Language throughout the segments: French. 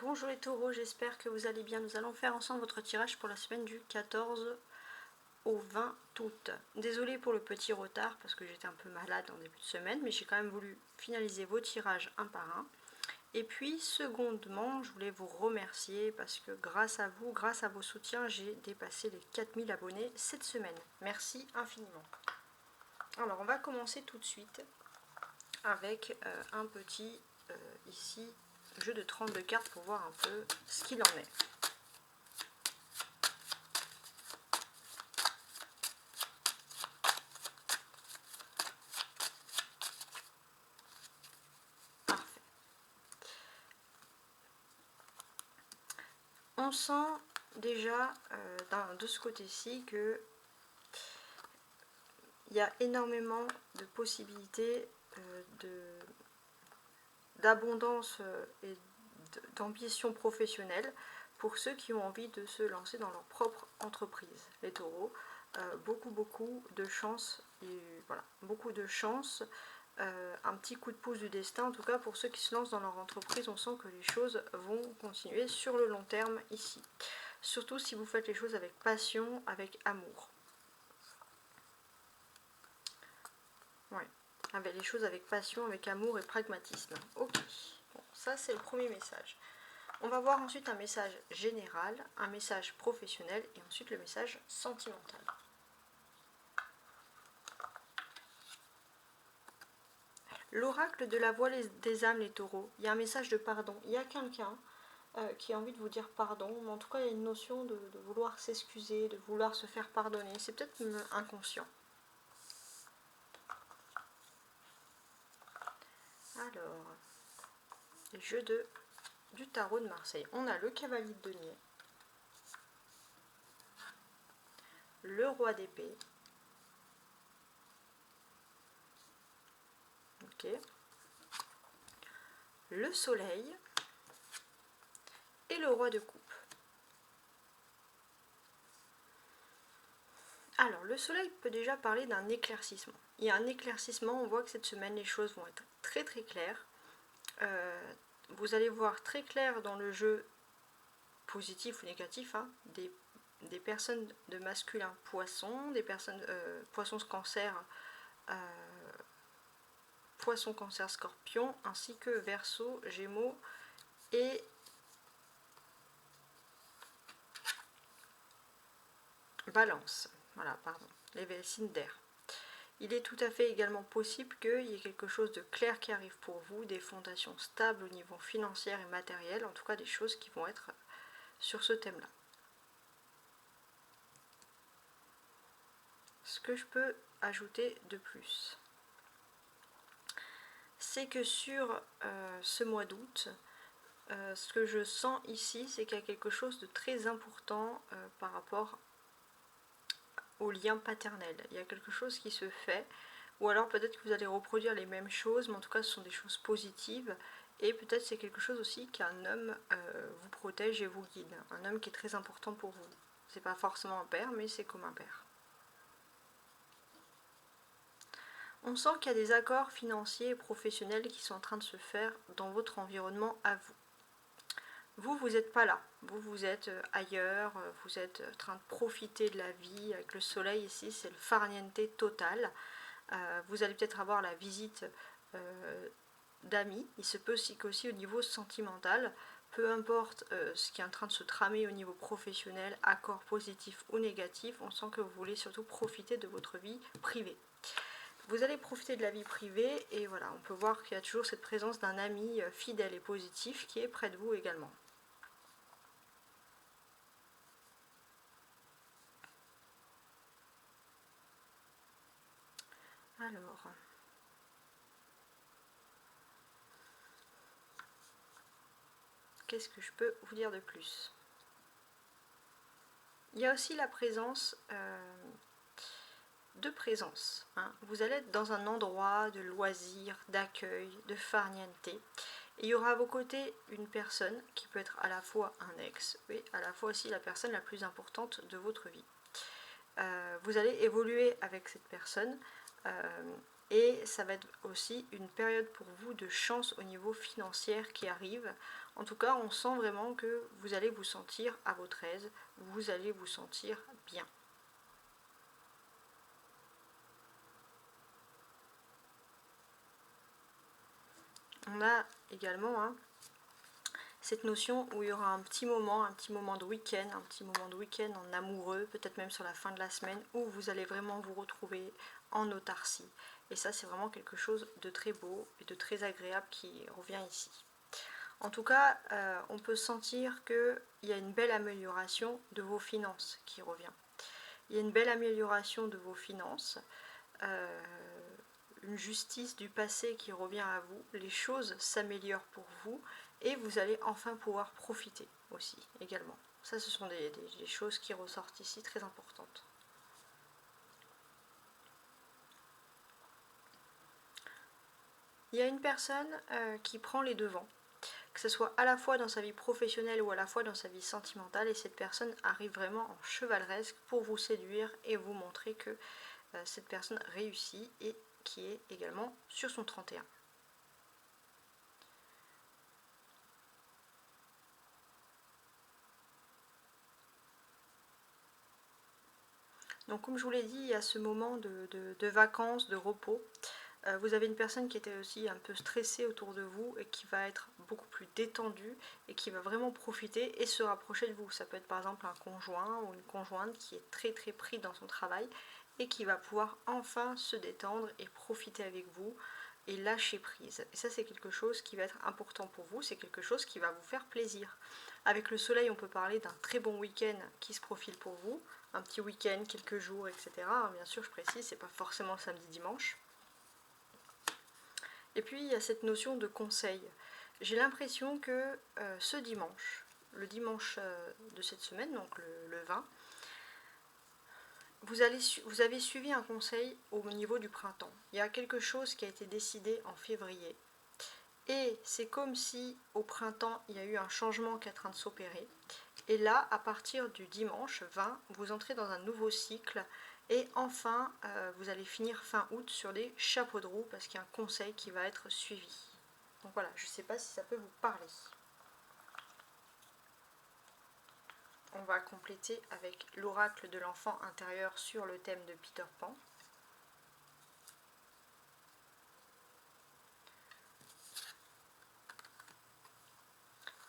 Bonjour les taureaux, j'espère que vous allez bien. Nous allons faire ensemble votre tirage pour la semaine du 14 au 20 août. Désolée pour le petit retard parce que j'étais un peu malade en début de semaine, mais j'ai quand même voulu finaliser vos tirages un par un. Et puis secondement, je voulais vous remercier parce que grâce à vous, grâce à vos soutiens, j'ai dépassé les 4000 abonnés cette semaine. Merci infiniment. Alors on va commencer tout de suite avec un petit ici jeu de 32 cartes pour voir un peu ce qu'il en est. Parfait. On sent déjà de ce côté-ci que il y a énormément de possibilités d'abondance et d'ambition professionnelle pour ceux qui ont envie de se lancer dans leur propre entreprise. Les taureaux, beaucoup de chance, et voilà, beaucoup de chance, un petit coup de pouce du destin, en tout cas pour ceux qui se lancent dans leur entreprise, on sent que les choses vont continuer sur le long terme ici. Surtout si vous faites les choses avec passion, avec amour. Ouais, avec les choses avec passion, avec amour et pragmatisme. Ok, bon, ça c'est le premier message. On va voir ensuite un message général, un message professionnel et ensuite le message sentimental. L'oracle de la voix des âmes, les taureaux. Il y a un message de pardon. Il y a quelqu'un qui a envie de vous dire pardon, mais en tout cas il y a une notion de vouloir s'excuser, de vouloir se faire pardonner. C'est peut-être inconscient. Alors, jeu du tarot de Marseille. On a le cavalier de denier, le roi d'épée, ok, le soleil et le roi de coupe. Alors, le soleil peut déjà parler d'un éclaircissement. Il y a un éclaircissement, on voit que cette semaine, les choses vont être très claires. Vous allez voir très clair dans le jeu positif ou négatif, hein, des personnes de masculin poisson, des personnes poisson cancer, poisson cancer scorpion, ainsi que verseau, gémeaux et balance. Voilà, pardon, les signes d'air. Il est tout à fait également possible qu'il y ait quelque chose de clair qui arrive pour vous, des fondations stables au niveau financier et matériel, en tout cas des choses qui vont être sur ce thème-là. Ce que je peux ajouter de plus, c'est que sur ce mois d'août, ce que je sens ici, c'est qu'il y a quelque chose de très important par rapport au lien paternel. Il y a quelque chose qui se fait, ou alors peut-être que vous allez reproduire les mêmes choses, mais en tout cas ce sont des choses positives, et peut-être c'est quelque chose aussi qu'un homme vous protège et vous guide, un homme qui est très important pour vous. C'est pas forcément un père, mais c'est comme un père. On sent qu'il y a des accords financiers et professionnels qui sont en train de se faire dans votre environnement à vous. Vous n'êtes pas là, vous êtes ailleurs, vous êtes en train de profiter de la vie. Avec le soleil ici, c'est le farniente total. Vous allez peut-être avoir la visite d'amis. Il se peut aussi qu'aussi au niveau sentimental, peu importe ce qui est en train de se tramer au niveau professionnel, accord positif ou négatif, on sent que vous voulez surtout profiter de votre vie privée. Vous allez profiter de la vie privée et voilà, on peut voir qu'il y a toujours cette présence d'un ami fidèle et positif qui est près de vous également. Alors, qu'est-ce que je peux vous dire de plus? Il y a aussi la présence de présence. Hein. Vous allez être dans un endroit de loisirs, d'accueil, de farniente. Et il y aura à vos côtés une personne qui peut être à la fois un ex, mais à la fois aussi la personne la plus importante de votre vie. Vous allez évoluer avec cette personne. Et ça va être aussi une période pour vous de chance au niveau financier qui arrive. En tout cas, on sent vraiment que vous allez vous sentir à votre aise, vous allez vous sentir bien. On a également cette notion où il y aura un petit moment de week-end, un petit moment de week-end en amoureux, peut-être même sur la fin de la semaine, où vous allez vraiment vous retrouver en autarcie. Et ça, c'est vraiment quelque chose de très beau et de très agréable qui revient ici. En tout cas, on peut sentir qu'il y a une belle amélioration de vos finances qui revient. Il y a une belle amélioration de vos finances, une justice du passé qui revient à vous, les choses s'améliorent pour vous et vous allez enfin pouvoir profiter aussi également. Ça, ce sont des choses qui ressortent ici très importantes. Il y a une personne qui prend les devants, que ce soit à la fois dans sa vie professionnelle ou à la fois dans sa vie sentimentale, et cette personne arrive vraiment en chevaleresque pour vous séduire et vous montrer que cette personne réussit et qui est également sur son 31. Donc comme je vous l'ai dit, il y a ce moment de vacances, de repos. Vous avez une personne qui était aussi un peu stressée autour de vous et qui va être beaucoup plus détendue et qui va vraiment profiter et se rapprocher de vous. Ça peut être par exemple un conjoint ou une conjointe qui est très très pris dans son travail et qui va pouvoir enfin se détendre et profiter avec vous et lâcher prise. Et ça, c'est quelque chose qui va être important pour vous, c'est quelque chose qui va vous faire plaisir. Avec le soleil, on peut parler d'un très bon week-end qui se profile pour vous, un petit week-end, quelques jours, etc. Bien sûr, je précise, c'est pas forcément samedi-dimanche. Et puis, il y a cette notion de conseil. J'ai l'impression que ce dimanche, le dimanche de cette semaine, donc le 20, vous avez suivi un conseil au niveau du printemps. Il y a quelque chose qui a été décidé en février. Et c'est comme si au printemps, il y a eu un changement qui est en train de s'opérer. Et là, à partir du dimanche 20, vous entrez dans un nouveau cycle. Et enfin, vous allez finir fin août sur des chapeaux de roue parce qu'il y a un conseil qui va être suivi. Donc voilà, je ne sais pas si ça peut vous parler. On va compléter avec l'oracle de l'enfant intérieur sur le thème de Peter Pan.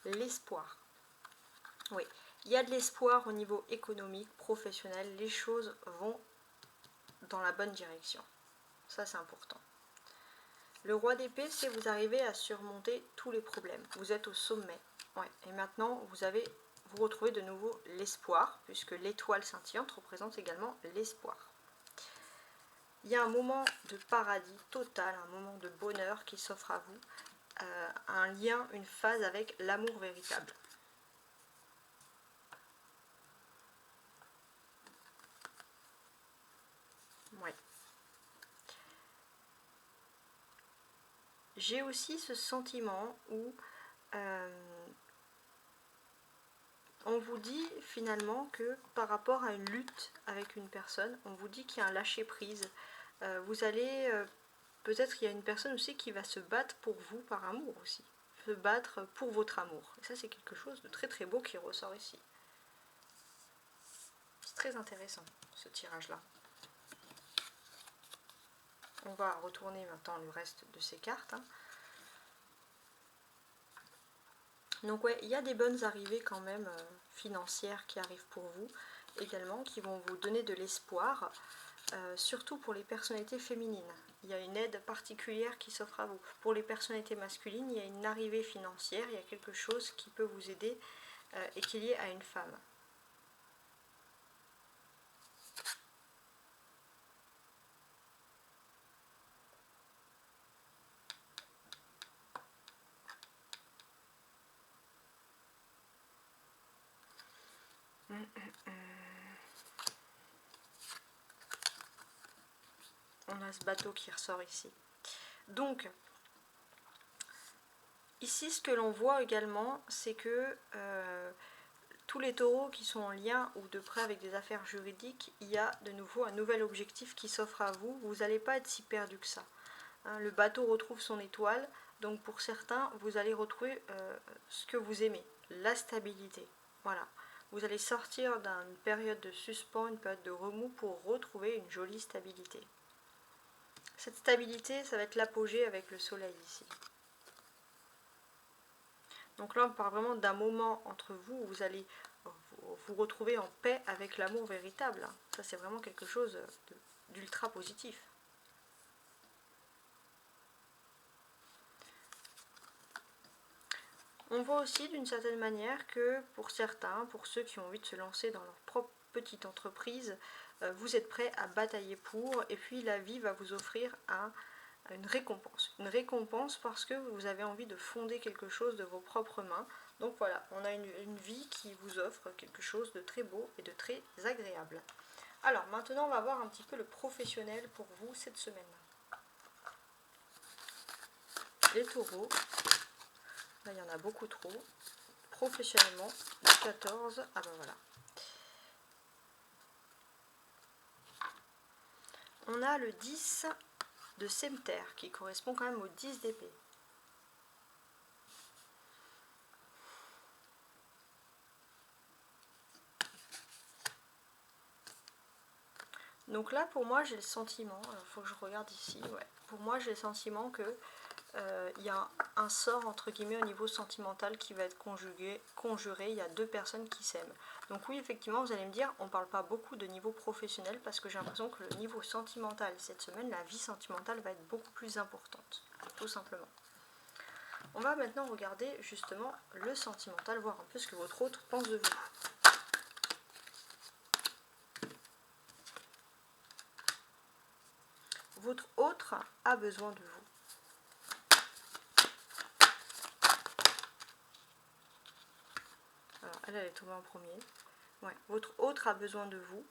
L'espoir. Oui, il y a de l'espoir au niveau économique, professionnel. Les choses vont dans la bonne direction. Ça, c'est important. Le roi d'épée, c'est vous arrivez à surmonter tous les problèmes. Vous êtes au sommet. Ouais. Et maintenant, vous retrouvez de nouveau l'espoir, puisque l'étoile scintillante représente également l'espoir. Il y a un moment de paradis total, un moment de bonheur qui s'offre à vous, un lien, une phase avec l'amour véritable. Ouais. J'ai aussi ce sentiment où on vous dit finalement que par rapport à une lutte avec une personne, on vous dit qu'il y a un lâcher-prise. Vous allez, peut-être il y a une personne aussi qui va se battre pour vous par amour aussi. Se battre pour votre amour. Et ça, c'est quelque chose de très très beau qui ressort ici. C'est très intéressant, ce tirage-là. On va retourner maintenant le reste de ces cartes. Donc ouais, il y a des bonnes arrivées quand même financières qui arrivent pour vous également, qui vont vous donner de l'espoir, surtout pour les personnalités féminines. Il y a une aide particulière qui s'offre à vous. Pour les personnalités masculines, il y a une arrivée financière, il y a quelque chose qui peut vous aider et qui est lié à une femme. On a ce bateau qui ressort ici. Donc, ici, ce que l'on voit également, c'est que tous les taureaux qui sont en lien ou de près avec des affaires juridiques, il y a de nouveau un nouvel objectif qui s'offre à vous. Vous n'allez pas être si perdu que ça. hein. Le bateau retrouve son étoile. Donc pour certains, vous allez retrouver ce que vous aimez, la stabilité. Voilà. Vous allez sortir d'une période de suspens, une période de remous pour retrouver une jolie stabilité. Cette stabilité, ça va être l'apogée avec le soleil ici. Donc là, on parle vraiment d'un moment entre vous où vous allez vous retrouver en paix avec l'amour véritable. Ça, c'est vraiment quelque chose d'ultra positif. On voit aussi d'une certaine manière que pour certains, pour ceux qui ont envie de se lancer dans leur propre petite entreprise, vous êtes prêts à batailler pour, et puis la vie va vous offrir une récompense. Une récompense parce que vous avez envie de fonder quelque chose de vos propres mains. Donc voilà, on a une vie qui vous offre quelque chose de très beau et de très agréable. Alors maintenant, on va voir un petit peu le professionnel pour vous cette semaine. Les taureaux, là il y en a beaucoup trop. Professionnellement, le 14, ah ben voilà. On a le 10 de Cimeterre qui correspond quand même au 10 d'épée. Donc là, pour moi, j'ai le sentiment, il faut que je regarde ici, ouais. Pour moi, j'ai le sentiment que il y a un sort, entre guillemets, au niveau sentimental qui va être conjuré. Il y a deux personnes qui s'aiment. Donc oui, effectivement, vous allez me dire, on ne parle pas beaucoup de niveau professionnel parce que j'ai l'impression que le niveau sentimental, cette semaine, la vie sentimentale va être beaucoup plus importante, tout simplement. On va maintenant regarder justement le sentimental, voir un peu ce que votre autre pense de vous. Votre autre a besoin de vous. Alors, elle est tombée en premier. Ouais. Votre autre a besoin de vous.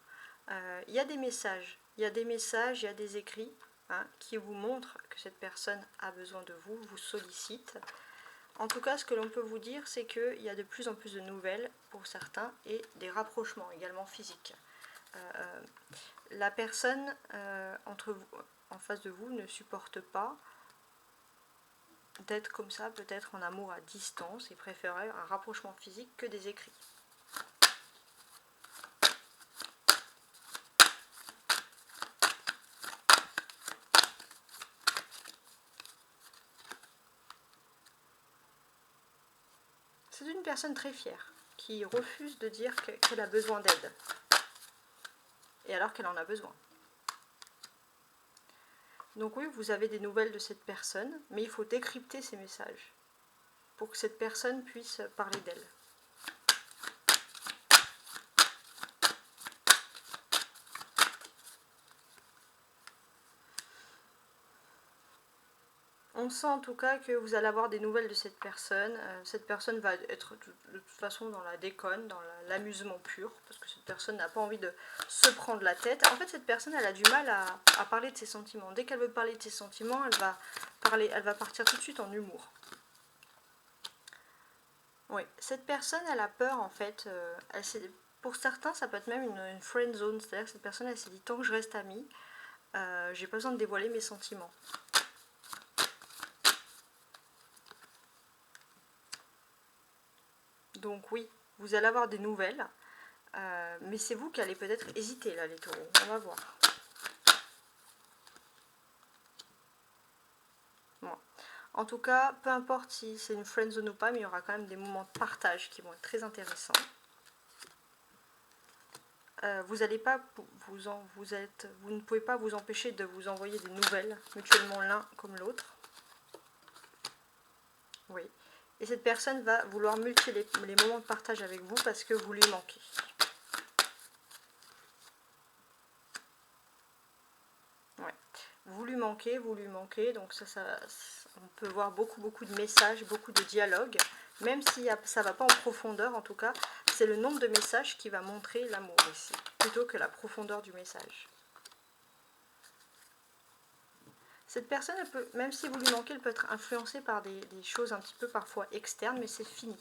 Il y a des messages, il y a des écrits qui vous montrent que cette personne a besoin de vous, vous sollicite. En tout cas, ce que l'on peut vous dire, c'est qu'il y a de plus en plus de nouvelles pour certains et des rapprochements également physiques. La personne en face de vous ne supporte pas d'être comme ça, peut-être en amour à distance, et préférerait un rapprochement physique que des écrits. C'est une personne très fière, qui refuse de dire qu'elle a besoin d'aide, et alors qu'elle en a besoin. Donc oui, vous avez des nouvelles de cette personne, mais il faut décrypter ces messages, pour que cette personne puisse parler d'elle. On sent en tout cas que vous allez avoir des nouvelles de cette personne. Cette personne va être de toute façon dans la déconne, dans l'amusement pur, parce que cette personne n'a pas envie de se prendre la tête. En fait, cette personne, elle a du mal à parler de ses sentiments. Dès qu'elle veut parler de ses sentiments, elle va partir tout de suite en humour. Oui, cette personne, elle a peur en fait. Pour certains, ça peut être même une friend zone, c'est-à-dire que cette personne, elle s'est dit tant que je reste amie, j'ai pas besoin de dévoiler mes sentiments. Donc oui, vous allez avoir des nouvelles, mais c'est vous qui allez peut-être hésiter là, les taureaux. On va voir. Bon. En tout cas, peu importe si c'est une friend zone ou pas, mais il y aura quand même des moments de partage qui vont être très intéressants. Vous ne pouvez pas vous empêcher de vous envoyer des nouvelles mutuellement l'un comme l'autre. Oui. Et cette personne va vouloir multiplier les moments de partage avec vous parce que vous lui manquez. Ouais. Vous lui manquez, donc on peut voir beaucoup de messages, beaucoup de dialogues, même si ça ne va pas en profondeur, en tout cas, c'est le nombre de messages qui va montrer l'amour ici, plutôt que la profondeur du message. Cette personne, même si vous lui manquez, elle peut être influencée par des choses un petit peu parfois externes, mais c'est fini.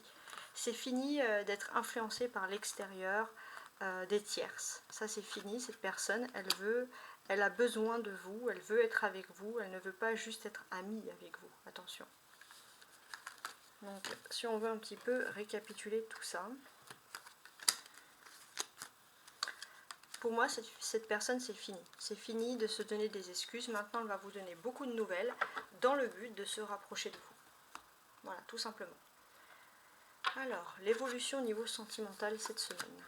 C'est fini d'être influencé par l'extérieur, des tierces. Ça c'est fini, cette personne, elle a besoin de vous, elle veut être avec vous, elle ne veut pas juste être amie avec vous, attention. Donc si on veut un petit peu récapituler tout ça, pour moi cette personne c'est fini de se donner des excuses, maintenant elle va vous donner beaucoup de nouvelles dans le but de se rapprocher de vous. Voilà, tout simplement. Alors, l'évolution au niveau sentimental cette semaine.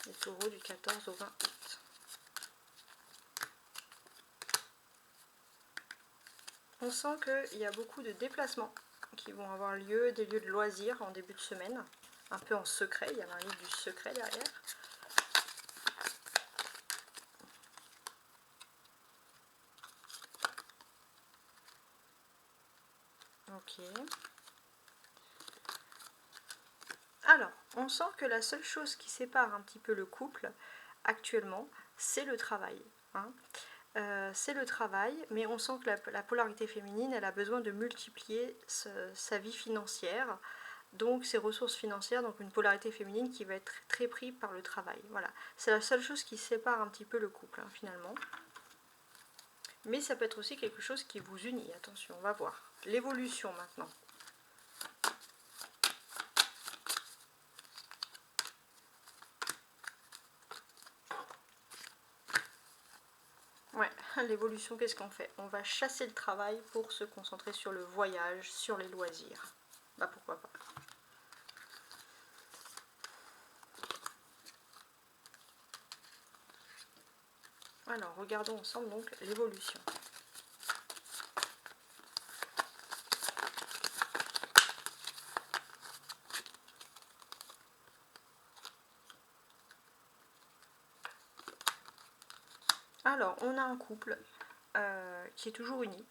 Les taureaux du 14 au 20 août. On sent qu'il y a beaucoup de déplacements qui vont avoir lieu, des lieux de loisirs en début de semaine, un peu en secret, il y a un livre du secret derrière. Ok. Alors, on sent que la seule chose qui sépare un petit peu le couple actuellement, c'est le travail. Hein. C'est le travail, mais on sent que la polarité féminine, elle a besoin de multiplier sa vie financière, donc ses ressources financières, donc une polarité féminine qui va être très prise par le travail. Voilà, c'est la seule chose qui sépare un petit peu le couple, hein, finalement. Mais ça peut être aussi quelque chose qui vous unit, attention, on va voir. L'évolution maintenant. Ouais, l'évolution, qu'est-ce qu'on fait? On va chasser le travail pour se concentrer sur le voyage, sur les loisirs. Bah pourquoi pas. Alors, regardons ensemble donc l'évolution. Alors, on a un couple qui est toujours uni,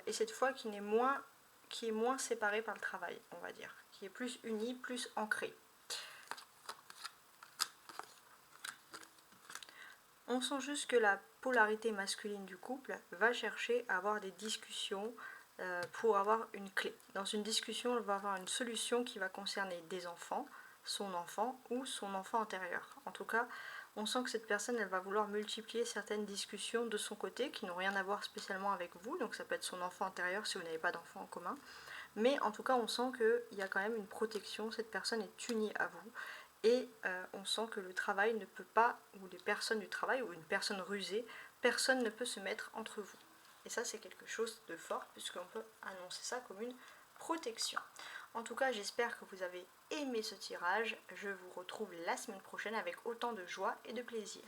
et cette fois qui est moins séparé par le travail, on va dire, qui est plus uni, plus ancré. On sent juste que la polarité masculine du couple va chercher à avoir des discussions pour avoir une clé. Dans une discussion, elle va avoir une solution qui va concerner des enfants, son enfant ou son enfant intérieur. En tout cas, on sent que cette personne, elle va vouloir multiplier certaines discussions de son côté qui n'ont rien à voir spécialement avec vous. Donc ça peut être son enfant intérieur si vous n'avez pas d'enfant en commun. Mais en tout cas, on sent qu'il y a quand même une protection. Cette personne est unie à vous. Et on sent que le travail ne peut pas, ou les personnes du travail, ou une personne rusée, personne ne peut se mettre entre vous. Et ça, c'est quelque chose de fort, puisqu'on peut annoncer ça comme une protection. En tout cas, j'espère que vous avez aimé ce tirage. Je vous retrouve la semaine prochaine avec autant de joie et de plaisir.